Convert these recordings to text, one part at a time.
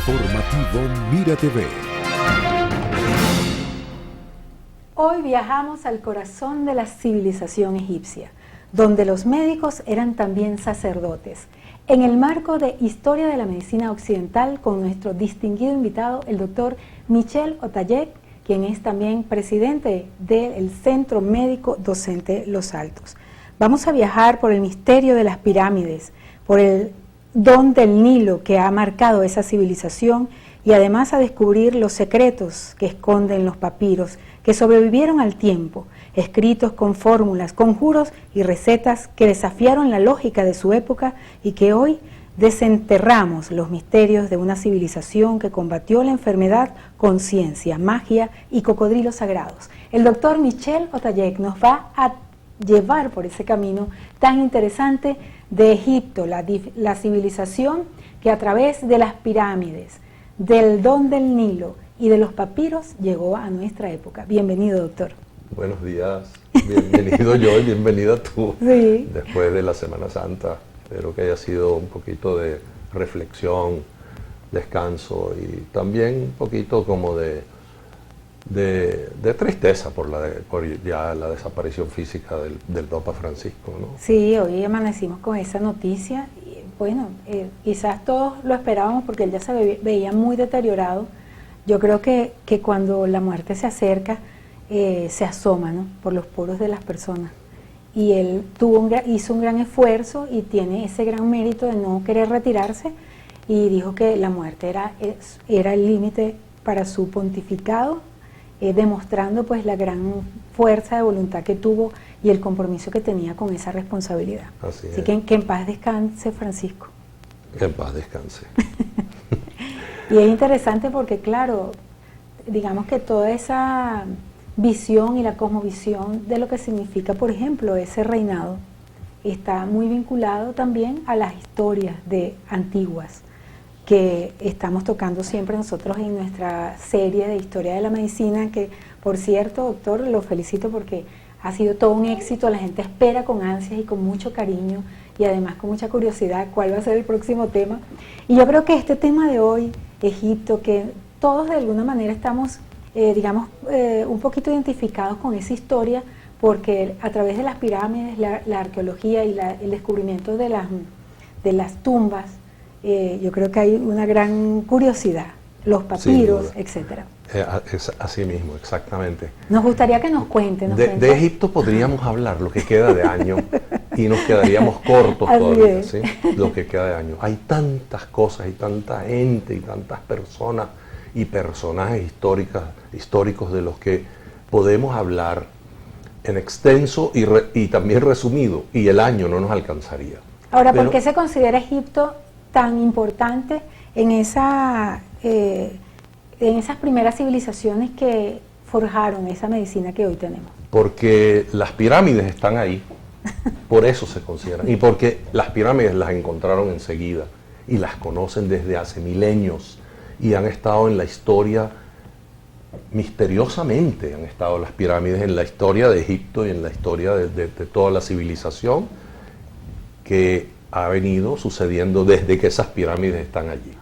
Informativo Mira TV. Hoy viajamos al corazón de la civilización egipcia, donde los médicos eran también sacerdotes, en el marco de Historia de la Medicina Occidental con nuestro distinguido invitado, el doctor Michel Otaegui, quien es también presidente del Centro Médico Docente Los Altos. Vamos a viajar por el misterio de las pirámides, por el don del Nilo que ha marcado esa civilización y además a descubrir los secretos que esconden los papiros que sobrevivieron al tiempo, escritos con fórmulas, conjuros y recetas que desafiaron la lógica de su época y que hoy desenterramos los misterios de una civilización que combatió la enfermedad con ciencia, magia y cocodrilos sagrados. El doctor Michel Otaegui nos va a llevar por ese camino tan interesante de Egipto, la civilización que a través de las pirámides, del don del Nilo y de los papiros llegó a nuestra época. Bienvenido, doctor. Buenos días, bienvenido yo y bienvenida tú. Sí. Después de la Semana Santa, espero que haya sido un poquito de reflexión, descanso y también un poquito como de tristeza por ya la desaparición física del Papa Francisco, ¿no? Sí, hoy amanecimos con esa noticia. Y, bueno, quizás todos lo esperábamos porque él ya se veía muy deteriorado. Yo creo que cuando la muerte se acerca, se asoma, ¿no?, por los poros de las personas. Y él hizo un gran esfuerzo y tiene ese gran mérito de no querer retirarse y dijo que la muerte era el límite para su pontificado, demostrando pues la gran fuerza de voluntad que tuvo y el compromiso que tenía con esa responsabilidad. Así que en paz descanse Francisco. Que en paz descanse. Y es interesante porque, claro, digamos que toda esa visión y la cosmovisión de lo que significa, por ejemplo, ese reinado, está muy vinculado también a las historias antiguas que estamos tocando siempre nosotros en nuestra serie de Historia de la Medicina, que, por cierto, doctor, lo felicito porque ha sido todo un éxito. La gente espera con ansias y con mucho cariño y además con mucha curiosidad cuál va a ser el próximo tema. Y yo creo que este tema de hoy, Egipto, que todos de alguna manera estamos, un poquito identificados con esa historia, porque a través de las pirámides, la arqueología y el descubrimiento de las tumbas, yo creo que hay una gran curiosidad, los papiros, etcétera. Es así mismo, exactamente. Nos gustaría que nos cuente. De Egipto podríamos hablar lo que queda de año y nos quedaríamos cortos todavía, ¿sí? Lo que queda de año. Hay tantas cosas y tanta gente y tantas personas y personajes históricos de los que podemos hablar en extenso y también resumido, y el año no nos alcanzaría. Ahora, ¿por qué se considera Egipto tan importante en esas primeras civilizaciones que forjaron esa medicina que hoy tenemos? Porque las pirámides están ahí, por eso se consideran, y porque las pirámides las encontraron enseguida y las conocen desde hace milenios y han estado en la historia, misteriosamente han estado las pirámides en la historia de Egipto y en la historia de toda la civilización que ha venido sucediendo desde que esas pirámides están allí.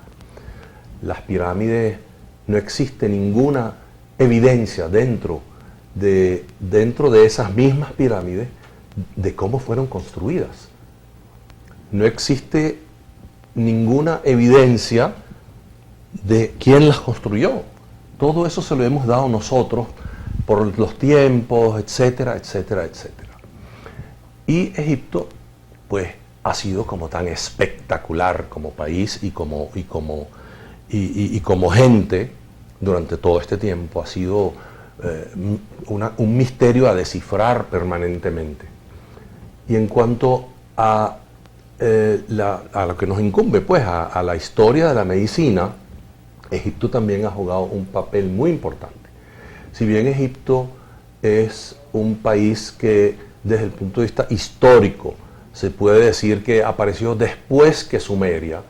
Las pirámides, no existe ninguna evidencia dentro de esas mismas pirámides de cómo fueron construidas. No existe ninguna evidencia de quién las construyó. Todo eso se lo hemos dado nosotros por los tiempos, etcétera, etcétera, etcétera. Y Egipto, pues, ha sido como tan espectacular como país y como gente durante todo este tiempo. Ha sido un misterio a descifrar permanentemente. Y en cuanto a lo que nos incumbe, pues, a la historia de la medicina, Egipto también ha jugado un papel muy importante. Si bien Egipto es un país que, desde el punto de vista histórico, se puede decir que apareció después que Sumeria,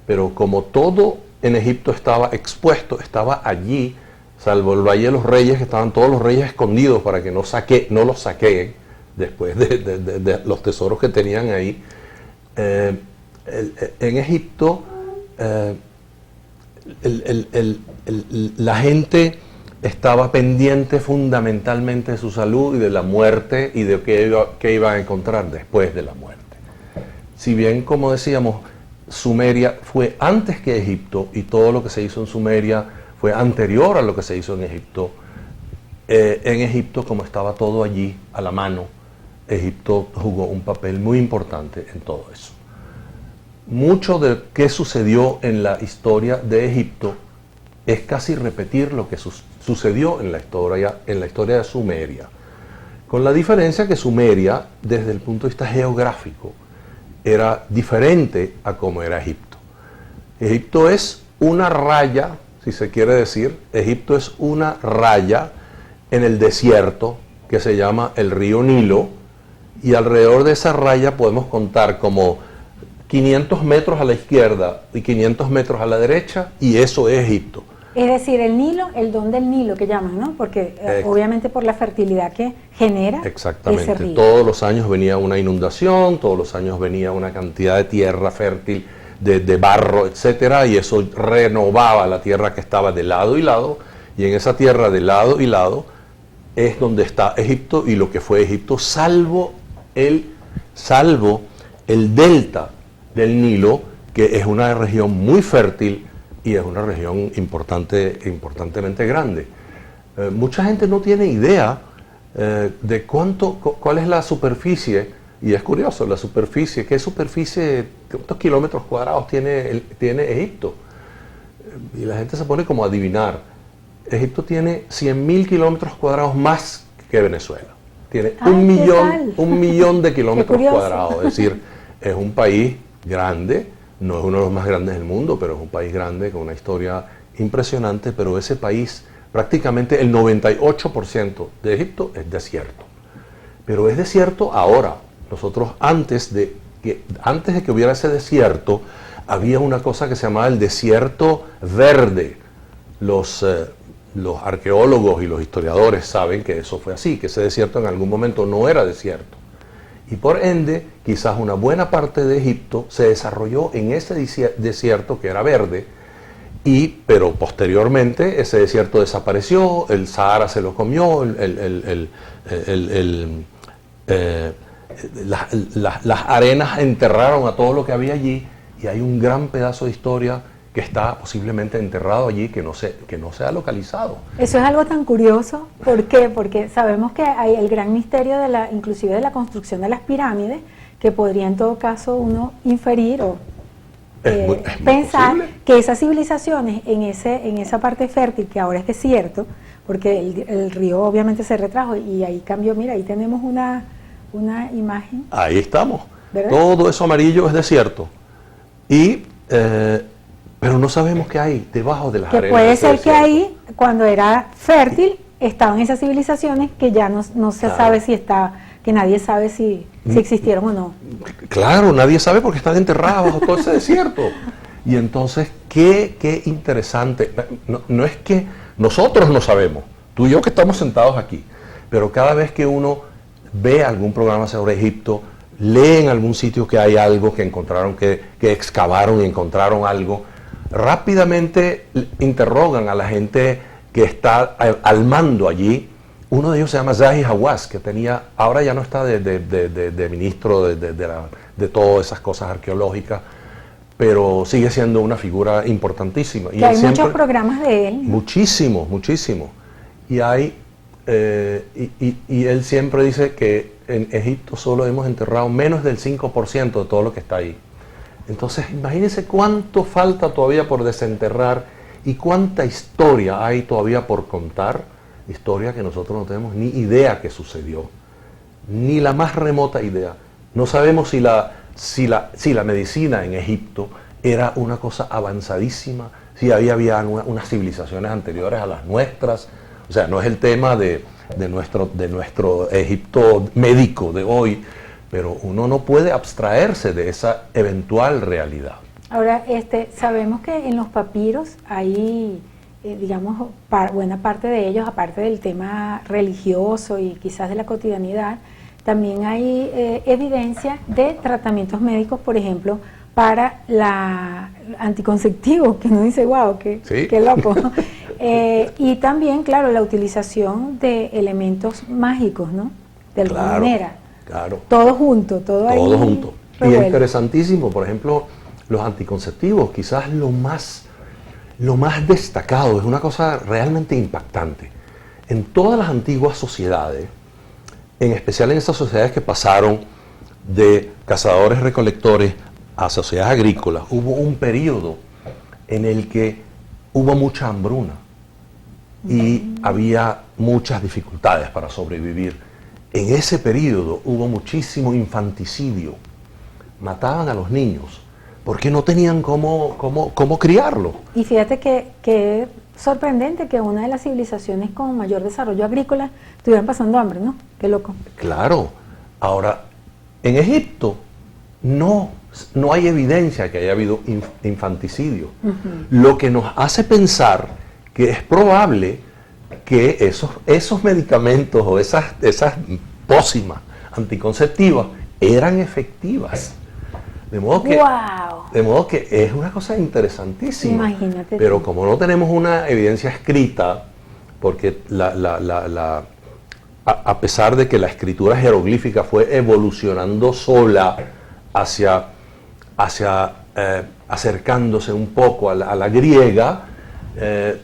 pero como todo en Egipto estaba expuesto, estaba allí, salvo el Valle de los Reyes, que estaban todos los reyes escondidos para que no los saqueen después de los tesoros que tenían ahí. En Egipto la gente estaba pendiente fundamentalmente de su salud y de la muerte y de qué iban a encontrar después de la muerte. Si bien, como decíamos, Sumeria fue antes que Egipto y todo lo que se hizo en Sumeria fue anterior a lo que se hizo en Egipto. En Egipto, como estaba todo allí a la mano, Egipto jugó un papel muy importante en todo eso. Mucho de qué sucedió en la historia de Egipto es casi repetir lo que sucedió en la historia de Sumeria, con la diferencia que Sumeria, desde el punto de vista geográfico, era diferente a como era Egipto. Egipto es una raya, si se quiere decir, Egipto es una raya en el desierto que se llama el río Nilo, y alrededor de esa raya podemos contar como 500 metros a la izquierda y 500 metros a la derecha, y eso es Egipto. Es decir, el Nilo, el don del Nilo que llaman, ¿no? Porque obviamente por la fertilidad que genera exactamente. Ese río. Todos los años venía una inundación, todos los años venía una cantidad de tierra fértil, de barro, etcétera, y eso renovaba la tierra que estaba de lado y lado, y en esa tierra de lado y lado es donde está Egipto y lo que fue Egipto, salvo el delta del Nilo, que es una región muy fértil y es una región importantemente grande. Mucha gente no tiene idea de cuál es la superficie, y es curioso, la superficie, cuántos kilómetros cuadrados tiene Egipto. Y la gente se pone como a adivinar. Egipto tiene 100.000 kilómetros cuadrados más que Venezuela. Tiene un millón de kilómetros cuadrados, es decir, es un país grande. No es uno de los más grandes del mundo, pero es un país grande con una historia impresionante, pero ese país, prácticamente el 98% de Egipto es desierto. Pero es desierto ahora. Nosotros antes de que hubiera ese desierto, había una cosa que se llamaba el desierto verde. Los arqueólogos y los historiadores saben que eso fue así, que ese desierto en algún momento no era desierto. Y por ende, quizás una buena parte de Egipto se desarrolló en ese desierto que era verde, pero posteriormente ese desierto desapareció, el Sahara se lo comió, las arenas enterraron a todo lo que había allí, y hay un gran pedazo de historia que está posiblemente enterrado allí, que no se ha localizado. Eso es algo tan curioso. ¿Por qué? Porque sabemos que hay el gran misterio inclusive de la construcción de las pirámides, que podría en todo caso uno inferir o es pensar posible que esas civilizaciones en esa parte fértil, que ahora es desierto, porque el río obviamente se retrajo y ahí cambió. Mira, ahí tenemos una imagen. Ahí estamos. ¿Verdad? Todo eso amarillo es desierto. Pero no sabemos qué hay debajo de las arenas. Que puede ser que ahí, cuando era fértil, estaban esas civilizaciones que ya no se sabe que nadie sabe si existieron o no. Claro, nadie sabe porque están enterradas bajo todo ese desierto. Y entonces, qué interesante. No es que nosotros no sabemos, tú y yo que estamos sentados aquí, pero cada vez que uno ve algún programa sobre Egipto, lee en algún sitio que hay algo que encontraron, que excavaron y encontraron algo, rápidamente interrogan a la gente que está al mando allí. Uno de ellos se llama Zahi Hawass, que ahora ya no está de ministro de todas esas cosas arqueológicas, pero sigue siendo una figura importantísima. Y hay muchos programas de él, ¿no? Muchísimos. Y él siempre dice que en Egipto solo hemos enterrado menos del 5% de todo lo que está ahí. Entonces, imagínense cuánto falta todavía por desenterrar y cuánta historia hay todavía por contar, historia que nosotros no tenemos ni idea que sucedió, ni la más remota idea. No sabemos si la medicina en Egipto era una cosa avanzadísima, si había unas civilizaciones anteriores a las nuestras. O sea, no es el tema de nuestro Egipto médico de hoy, pero uno no puede abstraerse de esa eventual realidad. Ahora, sabemos que en los papiros hay, digamos, buena parte de ellos, aparte del tema religioso y quizás de la cotidianidad, también hay evidencia de tratamientos médicos, por ejemplo, para la anticonceptivo, que uno dice, wow, Sí. qué loco. Y también, claro, la utilización de elementos mágicos, ¿no? De alguna manera. Claro. Todo junto, todo ahí. Todo junto. Y revuelto. es interesantísimo, por ejemplo, los anticonceptivos, quizás lo más destacado, es una cosa realmente impactante. En todas las antiguas sociedades, en especial en esas sociedades que pasaron de cazadores-recolectores a sociedades agrícolas, hubo un periodo en el que hubo mucha hambruna y había muchas dificultades para sobrevivir. En ese periodo hubo muchísimo infanticidio. Mataban a los niños porque no tenían cómo criarlos. Y fíjate que es sorprendente que una de las civilizaciones con mayor desarrollo agrícola estuvieran pasando hambre, ¿no? Qué loco. Claro. Ahora, en Egipto no hay evidencia que haya habido infanticidio. Lo que nos hace pensar que es probable que esos medicamentos o esas pócimas anticonceptivas eran efectivas. De modo que es una cosa interesantísima. Imagínate. Pero como no tenemos una evidencia escrita, porque a pesar de que la escritura jeroglífica fue evolucionando sola hacia acercándose un poco a la griega,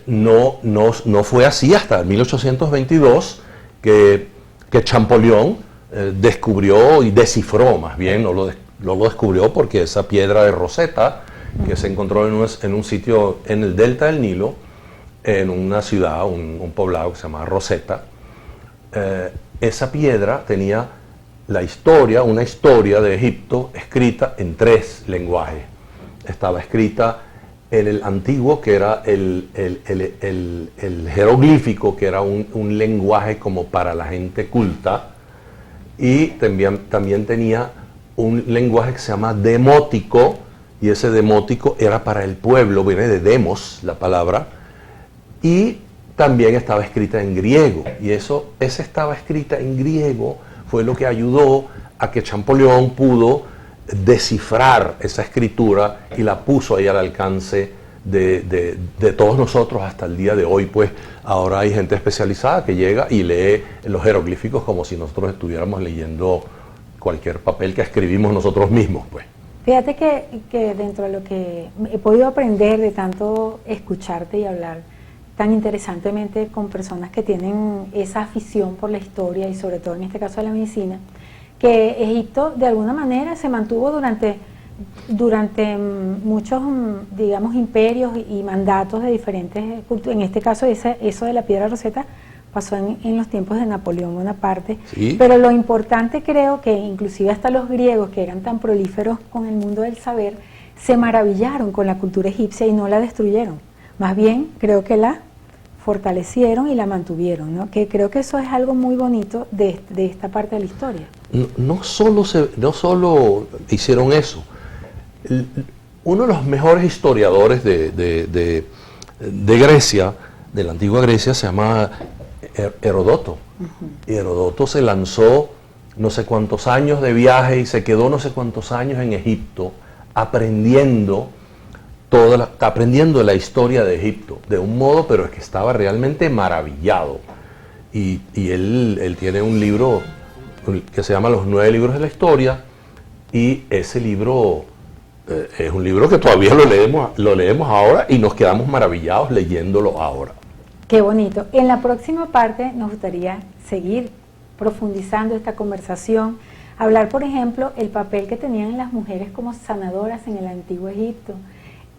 no fue así hasta 1822 que Champollion descubrió y descifró, más bien, no lo descubrió porque esa piedra de Rosetta, que se encontró en un sitio en el delta del Nilo, en una ciudad, un poblado que se llama Rosetta, esa piedra tenía una historia de Egipto escrita en 3 lenguajes. Estaba escrita en el antiguo, que era el jeroglífico, que era un lenguaje como para la gente culta, y también tenía un lenguaje que se llama demótico, y ese demótico era para el pueblo, viene de demos la palabra, y también estaba escrita en griego, y esa estaba escrita en griego fue lo que ayudó a que Champollion pudo descifrar esa escritura y la puso ahí al alcance de todos nosotros hasta el día de hoy. Pues ahora hay gente especializada que llega y lee los jeroglíficos como si nosotros estuviéramos leyendo cualquier papel que escribimos nosotros mismos, pues. Fíjate que dentro de lo que he podido aprender de tanto escucharte y hablar tan interesantemente con personas que tienen esa afición por la historia y sobre todo en este caso de la medicina, que Egipto de alguna manera se mantuvo durante muchos, digamos, imperios y mandatos de diferentes culturas. En este caso eso de la piedra Rosetta pasó en los tiempos de Napoleón Bonaparte, Sí. Pero lo importante creo que inclusive hasta los griegos, que eran tan prolíferos con el mundo del saber, se maravillaron con la cultura egipcia y no la destruyeron. Más bien creo que la fortalecieron y la mantuvieron, ¿no? Que creo que eso es algo muy bonito de esta parte de la historia. No solo hicieron eso. Uno de los mejores historiadores de Grecia, de la antigua Grecia, se llama Herodoto. Y Herodoto se lanzó no sé cuántos años de viaje y se quedó no sé cuántos años en Egipto aprendiendo la historia de Egipto, de un modo, pero es que estaba realmente maravillado. Y él tiene un libro que se llama Los 9 libros de la historia, y ese libro es un libro que todavía lo leemos ahora y nos quedamos maravillados leyéndolo ahora. Qué bonito. En la próxima parte nos gustaría seguir profundizando esta conversación, hablar, por ejemplo, el papel que tenían las mujeres como sanadoras en el antiguo Egipto.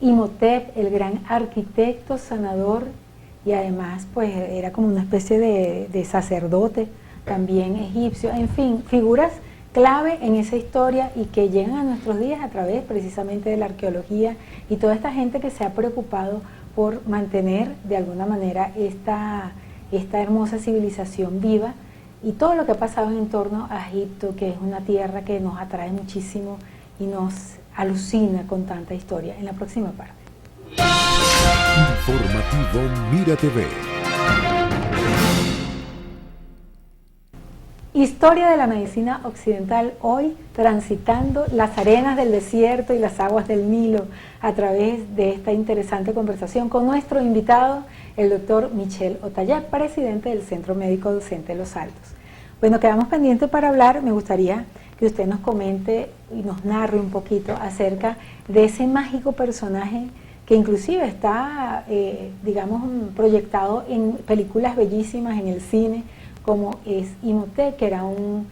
Imhotep, el gran arquitecto sanador, y además pues era como una especie de sacerdote también egipcio, en fin, figuras clave en esa historia y que llegan a nuestros días a través precisamente de la arqueología y toda esta gente que se ha preocupado por mantener de alguna manera esta hermosa civilización viva y todo lo que ha pasado en torno a Egipto, que es una tierra que nos atrae muchísimo y nos alucina con tanta historia. En la próxima parte. Informativo Mira TV. Historia de la medicina occidental hoy, transitando las arenas del desierto y las aguas del Nilo a través de esta interesante conversación con nuestro invitado, el doctor Michel Otayac, presidente del Centro Médico Docente Los Altos. Bueno, quedamos pendientes para hablar. Me gustaría que usted nos comente y nos narre un poquito acerca de ese mágico personaje que inclusive está, digamos, proyectado en películas bellísimas en el cine, como es Imhotep, que era un,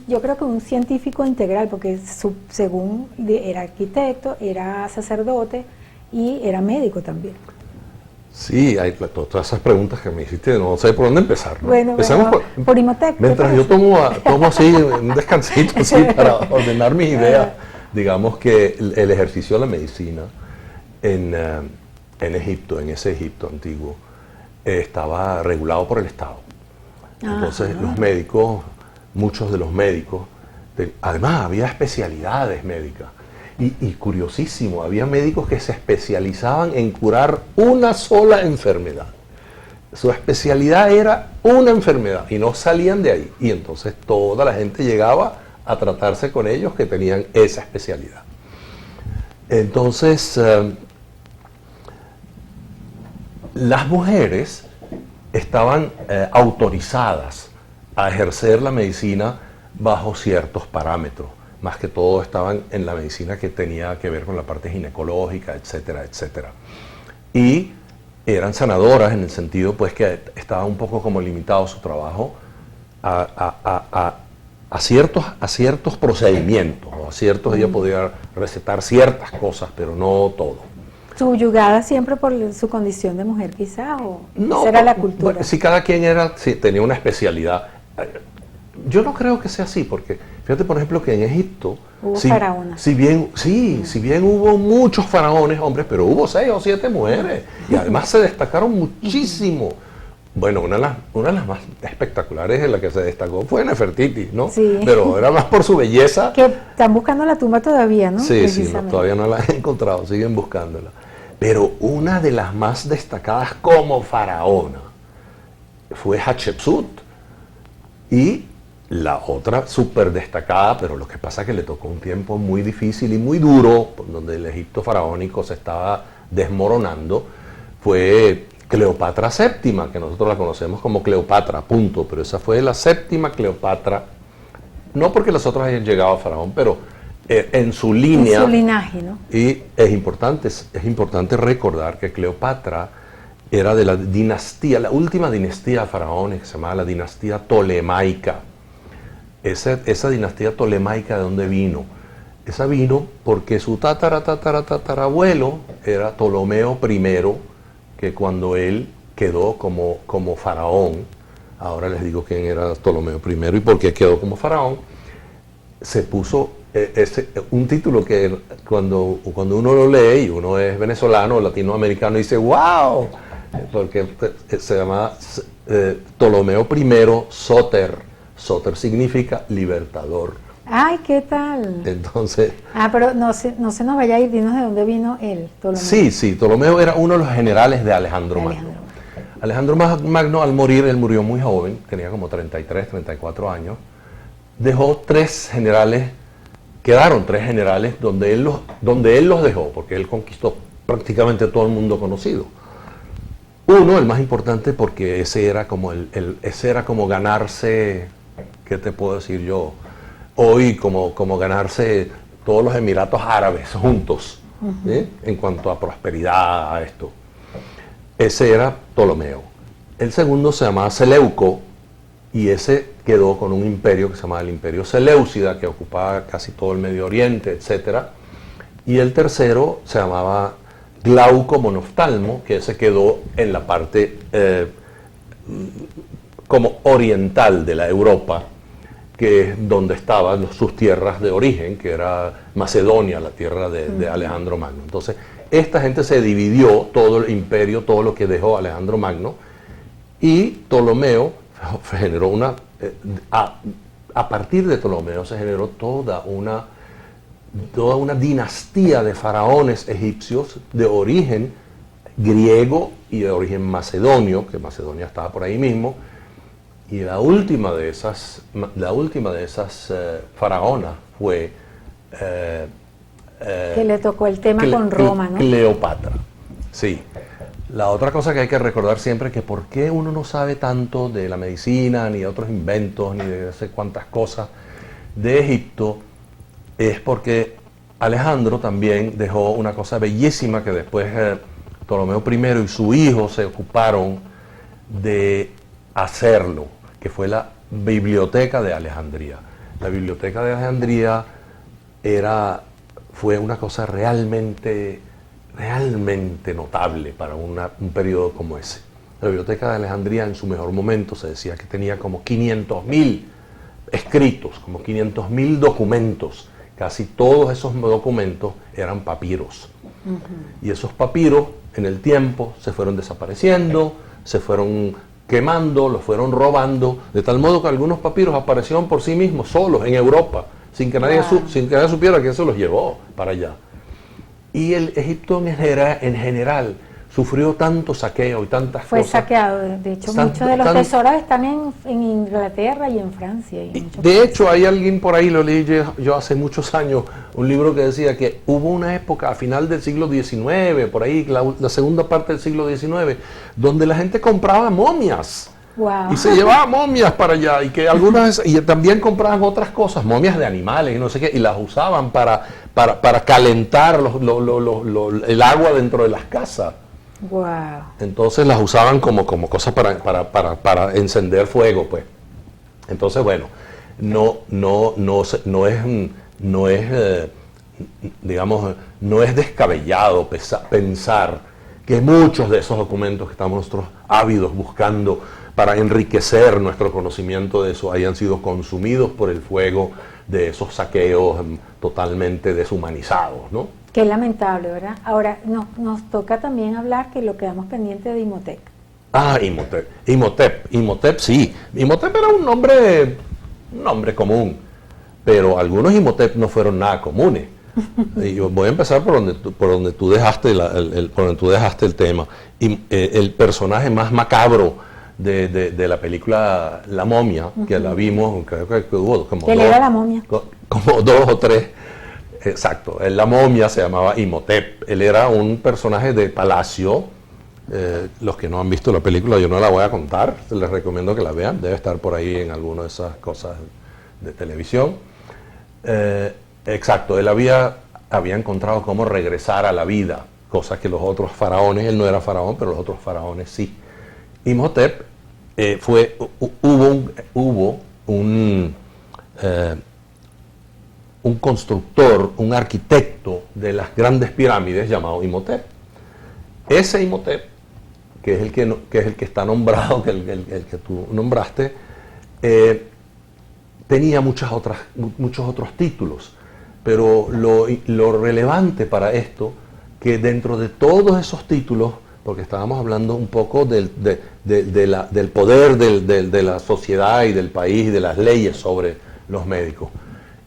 yo creo que un científico integral, porque según era arquitecto, era sacerdote y era médico también. Sí, hay todas esas preguntas que me hiciste, no sé por dónde empezar, ¿no? Bueno, empezamos por Imhotep. Mientras yo tomo así un descansito así para ordenar mis ideas, digamos que el ejercicio de la medicina en Egipto, en ese Egipto antiguo, estaba regulado por el Estado. Entonces los médicos, muchos de los médicos, además había especialidades médicas. Y curiosísimo, había médicos que se especializaban en curar una sola enfermedad. Su especialidad era una enfermedad y no salían de ahí. Y entonces toda la gente llegaba a tratarse con ellos que tenían esa especialidad. Entonces, las mujeres estaban autorizadas a ejercer la medicina bajo ciertos parámetros. Más que todo estaban en la medicina que tenía que ver con la parte ginecológica, etcétera, etcétera. Y eran sanadoras en el sentido pues que estaba un poco como limitado su trabajo a ciertos procedimientos, o a ciertos, ella podía recetar ciertas cosas, pero no todo. ¿Subyugada siempre por su condición de mujer quizás? ¿O no, esa era la cultura? Bueno, si cada quien tenía una especialidad. Yo no creo que sea así, porque fíjate, por ejemplo, que en Egipto hubo faraonas. Si bien hubo muchos faraones, hombres, pero hubo 6 o 7 mujeres, y además se destacaron muchísimo. Bueno, una de las más espectaculares en la que se destacó fue Nefertiti, ¿no? Sí. Pero era más por su belleza. Que están buscando la tumba todavía, ¿no? Sí, no, todavía no la han encontrado, siguen buscándola. Pero una de las más destacadas como faraona fue Hatshepsut. Y la otra súper destacada, pero lo que pasa es que le tocó un tiempo muy difícil y muy duro, donde el Egipto faraónico se estaba desmoronando, fue Cleopatra VII, que nosotros la conocemos como Cleopatra, punto, pero esa fue la 7ª Cleopatra, no porque las otras hayan llegado a faraón, pero en su línea. En su linaje, ¿no? Y es importante recordar que Cleopatra era de la dinastía, la última dinastía de faraones, que se llamaba la dinastía Ptolemaica. Esa dinastía Ptolemaica, ¿de dónde vino? Esa vino porque su tatarabuelo era Ptolomeo I, que cuando él quedó como faraón, ahora les digo quién era Ptolomeo I y por qué quedó como faraón, se puso un título que cuando uno lo lee y uno es venezolano o latinoamericano dice ¡wow! Porque se llama Ptolomeo I Soter. Soter significa libertador. ¡Ay, qué tal! Entonces... pero no se nos vaya a ir, dinos de dónde vino él, Ptolomeo. Sí, Ptolomeo era uno de los generales de Alejandro Magno. Alejandro Magno, al morir, él murió muy joven, tenía como 33, 34 años, dejó 3 generales, quedaron 3 generales donde él los dejó, porque él conquistó prácticamente todo el mundo conocido. Uno, el más importante, porque ese era como ganarse, ¿qué te puedo decir yo? Hoy como ganarse todos los Emiratos Árabes juntos, ¿sí? En cuanto a prosperidad, a esto. Ese era Ptolomeo. El segundo se llamaba Seleuco, y ese quedó con un imperio que se llamaba el Imperio Seleucida, que ocupaba casi todo el Medio Oriente, etc. Y el tercero se llamaba Glauco Monoftalmo, que ese quedó en la parte como oriental de la Europa, que es donde estaban sus tierras de origen, que era Macedonia, la tierra de Alejandro Magno. Entonces, esta gente se dividió, todo el imperio, todo lo que dejó Alejandro Magno, y Ptolomeo generó a partir de Ptolomeo se generó toda una dinastía de faraones egipcios de origen griego y de origen macedonio, que Macedonia estaba por ahí mismo, Y la última de esas faraonas fue que le tocó el tema con Roma, ¿no? Cleopatra. Sí. La otra cosa que hay que recordar siempre es que por qué uno no sabe tanto de la medicina, ni de otros inventos, ni de no sé cuántas cosas de Egipto, es porque Alejandro también dejó una cosa bellísima que después Ptolomeo I y su hijo se ocuparon de hacerlo, que fue la Biblioteca de Alejandría. La Biblioteca de Alejandría fue una cosa realmente notable para un periodo como ese. La Biblioteca de Alejandría en su mejor momento se decía que tenía como 500.000 escritos, como 500.000 documentos. Casi todos esos documentos eran papiros. Y esos papiros en el tiempo se fueron desapareciendo, se fueron quemando, los fueron robando, de tal modo que algunos papiros aparecieron por sí mismos, solos, en Europa, sin que nadie supiera quién se los llevó para allá. Y el Egipto en general sufrió tanto saqueo y tantas cosas. Fue saqueado, de hecho muchos de los tesoros están en Inglaterra y en Francia. De hecho, hay alguien por ahí, lo leí yo hace muchos años, un libro que decía que hubo una época a final del siglo XIX, por ahí, la segunda parte del siglo XIX, donde la gente compraba momias. Wow. Y se llevaba momias para allá, y que algunas, y también compraban otras cosas, momias de animales y no sé qué, y las usaban para calentar el agua dentro de las casas. Wow. Entonces las usaban como cosas para encender fuego, pues. Entonces, bueno, no es descabellado pensar que muchos de esos documentos que estamos nosotros ávidos buscando para enriquecer nuestro conocimiento de eso hayan sido consumidos por el fuego de esos saqueos totalmente deshumanizados, ¿no? Qué lamentable, ¿verdad? Ahora, nos toca también hablar que lo quedamos pendiente de Imhotep. Ah, Imhotep, sí. Imhotep era un nombre común, pero algunos Imhotep no fueron nada comunes. Y yo voy a empezar por donde tú dejaste el tema. Y, el personaje más macabro de la película La Momia, que la vimos, creo que hubo como ¿Él era la momia? Como 2 o 3. Exacto, La Momia se llamaba Imhotep. Él era un personaje de palacio. Los que no han visto la película, yo no la voy a contar, les recomiendo que la vean, debe estar por ahí en alguna de esas cosas de televisión. Exacto, él había encontrado cómo regresar a la vida, cosa que los otros faraones, él no era faraón, pero los otros faraones sí. Imhotep hubo un constructor, un arquitecto de las grandes pirámides llamado Imhotep. Ese Imhotep, que es el que está nombrado, el que tú nombraste, tenía muchos otros títulos, pero lo relevante para esto, que dentro de todos esos títulos, porque estábamos hablando un poco del poder de la sociedad y del país y de las leyes sobre los médicos.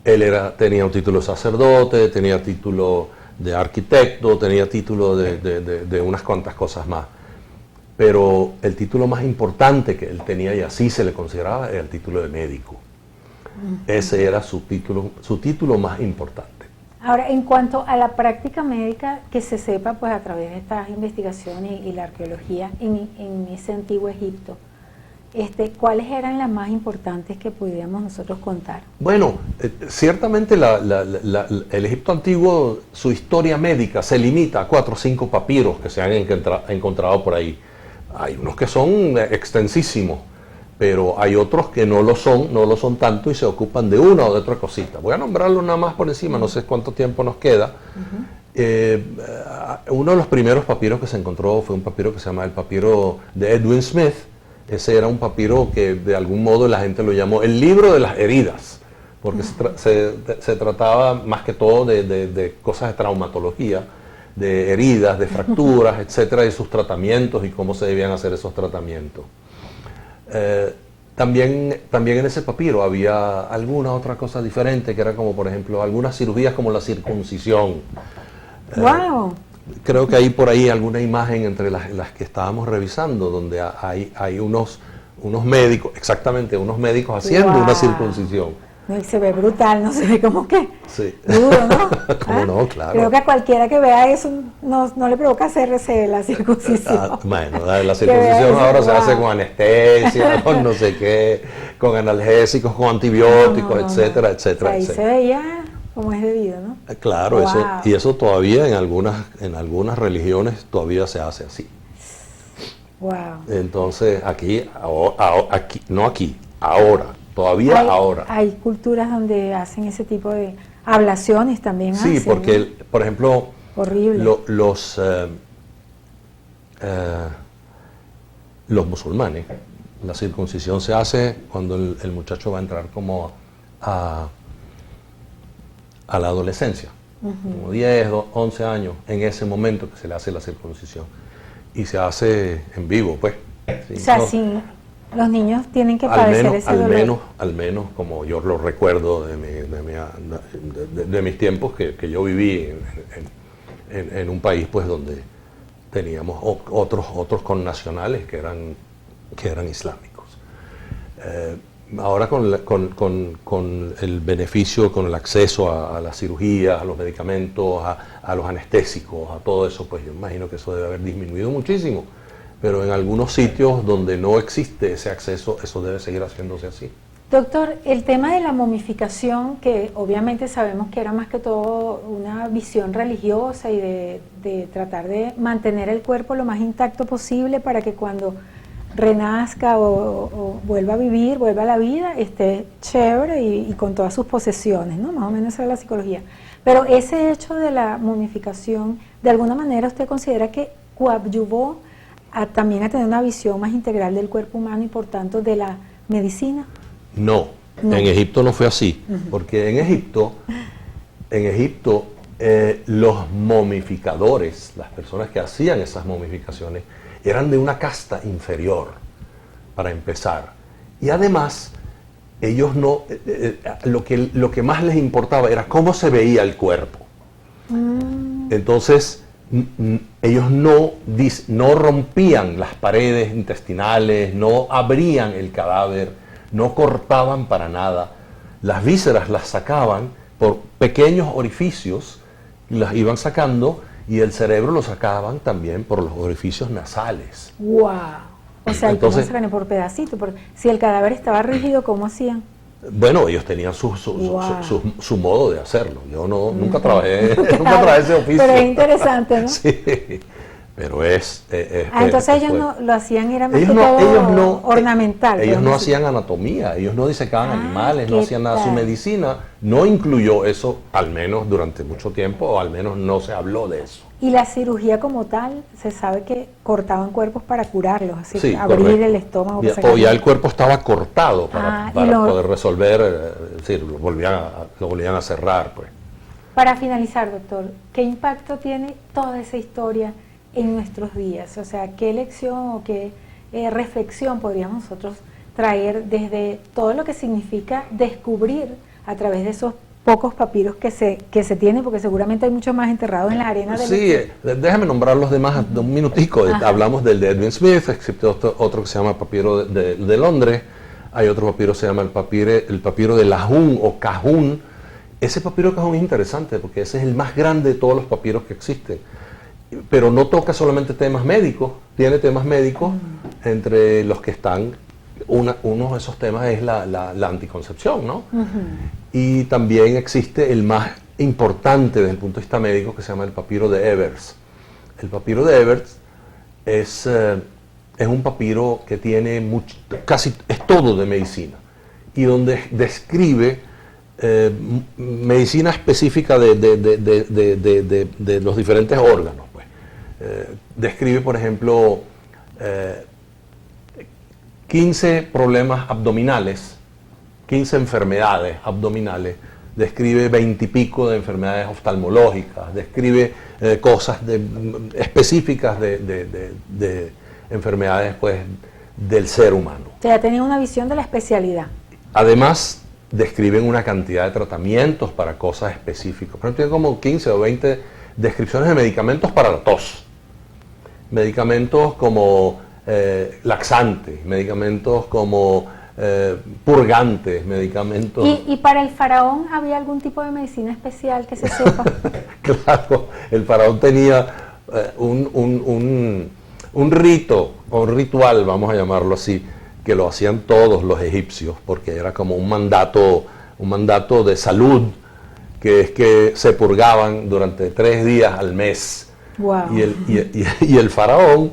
Él tenía un título de sacerdote, tenía título de arquitecto, tenía título de unas cuantas cosas más. Pero el título más importante que él tenía, y así se le consideraba, era el título de médico. Ese era su título más importante. Ahora, en cuanto a la práctica médica, que se sepa pues a través de estas investigaciones y la arqueología en ese antiguo Egipto, ¿cuáles eran las más importantes que pudiéramos nosotros contar? Bueno, ciertamente el Egipto antiguo, su historia médica se limita a 4 o 5 papiros que se han encontrado por ahí. Hay unos que son extensísimos, pero hay otros que no lo son tanto y se ocupan de una o de otra cosita. Voy a nombrarlo nada más por encima, no sé cuánto tiempo nos queda. Uno de los primeros papiros que se encontró fue un papiro que se llama el papiro de Edwin Smith. Ese era un papiro que de algún modo la gente lo llamó el libro de las heridas, porque se trataba más que todo de cosas de traumatología, de heridas, de fracturas, etcétera, y sus tratamientos y cómo se debían hacer esos tratamientos. También en ese papiro había alguna otra cosa diferente, que era como, por ejemplo, algunas cirugías como la circuncisión. ¡Wow! Creo que hay por ahí alguna imagen entre las que estábamos revisando, donde hay unos unos médicos, exactamente, unos médicos haciendo Wow. una circuncisión. No, y se ve brutal, no se ve como que Sí. duro, ¿no? ¿Cómo no? Claro. Creo que a cualquiera que vea eso no le provoca hacerse la circuncisión. Bueno, la Que vea circuncisión eso, ahora se wow. hace con anestesia, con no sé qué, con analgésicos, con antibióticos, No. etcétera, O etcétera, sea, ahí se etcétera. veía como es debido, ¿no? Claro, Wow. eso todavía en algunas religiones todavía se hace así. Wow. Entonces ahora, todavía ahora. Hay culturas donde hacen ese tipo de ablaciones también. Sí, hacen, porque, ¿no? por ejemplo, Horrible. los musulmanes, la circuncisión se hace cuando el muchacho va a entrar como a la adolescencia, como 10, 11 años, en ese momento que se le hace la circuncisión. Y se hace en vivo, pues. ¿sí? O sea, No, sí, los niños tienen que padecer ese dolor. al menos como yo lo recuerdo de mis tiempos que yo viví en un país pues donde teníamos otros connacionales que eran islámicos. Ahora con el beneficio, con el acceso a las cirugías, a los medicamentos, a los anestésicos, a todo eso, pues yo imagino que eso debe haber disminuido muchísimo. Pero en algunos sitios donde no existe ese acceso, eso debe seguir haciéndose así. Doctor, el tema de la momificación, que obviamente sabemos que era más que todo una visión religiosa y de tratar de mantener el cuerpo lo más intacto posible para que cuando renazca o vuelva a vivir, vuelva a la vida, esté chévere y con todas sus posesiones, ¿no? Más o menos esa es la psicología. Pero ese hecho de la momificación, ¿de alguna manera usted considera que coadyuvó también a tener una visión más integral del cuerpo humano y por tanto de la medicina? No, en Egipto no fue así, porque en Egipto los momificadores, las personas que hacían esas momificaciones, eran de una casta inferior, para empezar. Y además, ellos no, lo que más les importaba era cómo se veía el cuerpo. Entonces, ellos no rompían las paredes intestinales, no abrían el cadáver, no cortaban para nada. Las vísceras las sacaban por pequeños orificios, las iban sacando, y el cerebro lo sacaban también por los orificios nasales. ¡Wow! O sea, Entonces, ¿cómo se por pedacito? Si el cadáver estaba rígido, ¿cómo hacían? Bueno, ellos tenían su modo de hacerlo. Yo nunca trabajé ese oficio. Pero es interesante, ¿no? Sí, pero entonces ellos no lo hacían, era más ellos que no, todo ellos no, ornamental. Ellos no decir. hacían anatomía, ellos no disecaban animales, no ¿qué hacían nada. Su tal? medicina no incluyó eso, al menos durante mucho tiempo, o al menos no se habló de eso. Y la cirugía como tal, se sabe que cortaban cuerpos para curarlos, así Sí, abrir correcto. el estómago. O ya el cuerpo estaba cortado para lo- poder resolver, es decir, lo volvían a cerrar, pues. Para finalizar, doctor, ¿qué impacto tiene toda esa historia en nuestros días? O sea, ¿qué lección o qué reflexión podríamos nosotros traer desde todo lo que significa descubrir a través de esos pocos papiros que se tienen, porque seguramente hay muchos más enterrados en la arena del Sí, déjame nombrar los demás de un minutico. Hablamos del de Edwin Smith, existe otro que se llama el papiro de Londres, hay otro papiro que se llama el papiro de Lajún o Cajún. Ese papiro de Cajún es interesante porque ese es el más grande de todos los papiros que existen, pero no toca solamente temas médicos, tiene temas médicos, entre los que están, uno de esos temas es la anticoncepción, ¿no? Y también existe el más importante desde el punto de vista médico, que se llama el papiro de Evers. El papiro de Evers es un papiro que tiene casi es todo de medicina, y donde describe medicina específica de los diferentes órganos. Pues. Describe, por ejemplo, 15 problemas abdominales, 15 enfermedades abdominales, describe 20 y pico de enfermedades oftalmológicas, describe cosas específicas de enfermedades pues, del ser humano. O sea, tenía una visión de la especialidad. Además, describen una cantidad de tratamientos para cosas específicas. Por ejemplo, tiene como 15 o 20 descripciones de medicamentos para la tos. Medicamentos como laxantes, medicamentos como purgantes, medicamentos... ¿Y para el faraón había algún tipo de medicina especial que se sepa? Claro, el faraón tenía un rito, o un ritual, vamos a llamarlo así, que lo hacían todos los egipcios, porque era como un mandato de salud, que es que se purgaban durante 3 días al mes. Wow. Y el faraón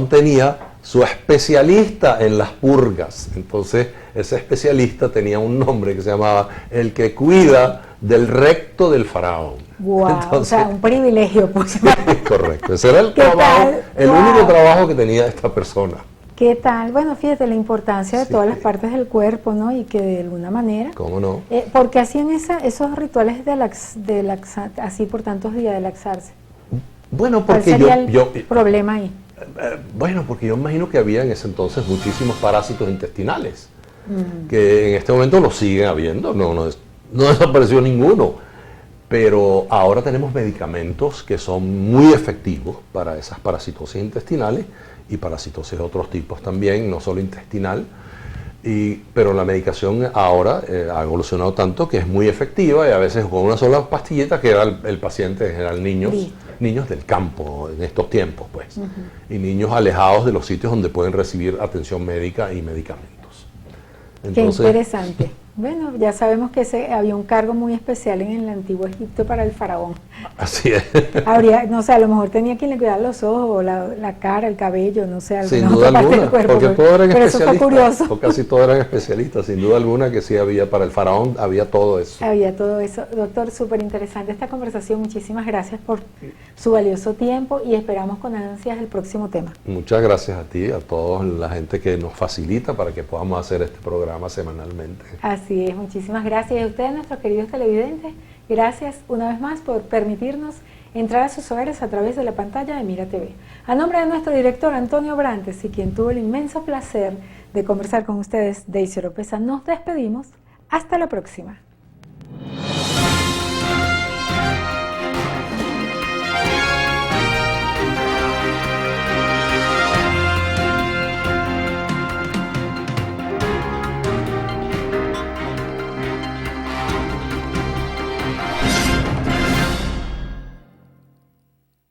tenía su especialista en las purgas. Entonces, ese especialista tenía un nombre que se llamaba el que cuida del recto del faraón. Wow, entonces, o sea, un privilegio, pues. Correcto, ese era el ¿Qué trabajo, tal? el Wow. único trabajo que tenía esta persona. ¿Qué tal? Bueno, fíjate la importancia de Sí. todas las partes del cuerpo, ¿no? Y que de alguna manera... ¿Cómo no? porque hacían esos rituales de laxar, así por tantos días, de laxarse. Bueno, ¿Cuál porque sería el problema ahí? bueno, porque yo imagino que había en ese entonces muchísimos parásitos intestinales, que en este momento lo siguen habiendo, no desapareció ninguno, pero ahora tenemos medicamentos que son muy efectivos para esas parasitosis intestinales y parasitosis de otros tipos también, no solo intestinal, pero la medicación ahora ha evolucionado tanto que es muy efectiva y a veces con una sola pastillita queda el paciente, en general niños del campo en estos tiempos, pues, y niños alejados de los sitios donde pueden recibir atención médica y medicamentos. Entonces, qué interesante. Bueno, ya sabemos que había un cargo muy especial en el antiguo Egipto para el faraón. así es. Habría, no sé, a lo mejor tenía quien le cuidara los ojos, la cara, el cabello, no sé, Sin alguna duda otra parte del alguna, cuerpo. porque todos eran pero eso fue especialistas, curioso. o casi todos eran especialistas, sin duda alguna que sí había, para el faraón había todo eso. Había todo eso. Doctor, súper interesante esta conversación. Muchísimas gracias por su valioso tiempo y esperamos con ansias el próximo tema. Muchas gracias a ti, a toda la gente que nos facilita para que podamos hacer este programa semanalmente. Así es, muchísimas gracias. Y a ustedes, nuestros queridos televidentes, gracias una vez más por permitirnos entrar a sus hogares a través de la pantalla de Mira TV. A nombre de nuestro director Antonio Brantes y quien tuvo el inmenso placer de conversar con ustedes, Daisy Oropesa, nos despedimos. Hasta la próxima.